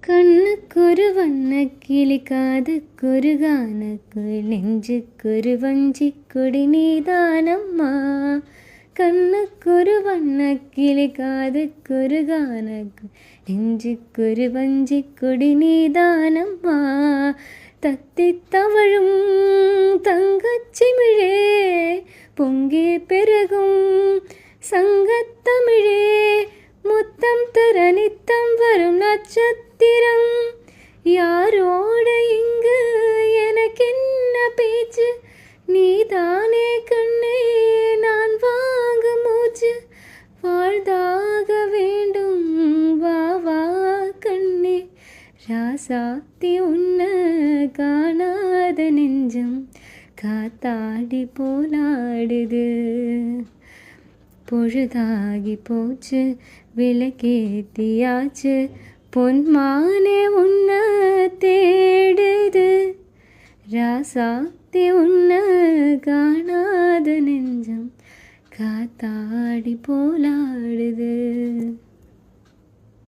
കണ്ണുക്കൊരു വണ്ണക്കിളി കാതുക്കൊരു ഗാനക്കുയിൽ നെഞ്ചുക്കൊരു വഞ്ചിക്കൊടി നീതാനമ്മ. കണ്ണുക്കൊരു വണ്ണക്കിളി കാതുക്കൊരു ഗാനക്കുയിൽ നെഞ്ചുക്കൊരു വഞ്ചിക്കൊടി നീതാനമ്മ. തത്തിത്തവഴും തങ്കച്ചിമിഴേ പൊങ്കി പെരുകും സംഘത്തമിഴേ முத்தம் தர நித்தம் வரும் நட்சத்திரம். யாரோட இங்கு எனக்கென்ன பேச்சு, நீதானே கண்ணே நான் வாங்க மூச்சு. வாழ்தாக வேண்டும் வா வா கண்ணே, ராசாத்தி உன்ன காணாத நெஞ்சம் காத்தாடி போலாடுது. பொழுதாகி போச்சு விளக்கேத்தியாச்சு, பொன்மானே உன்ன தேடுது. ராசாத்தி உன்ன காணாத நெஞ்சம் காத்தாடி போலாடுது.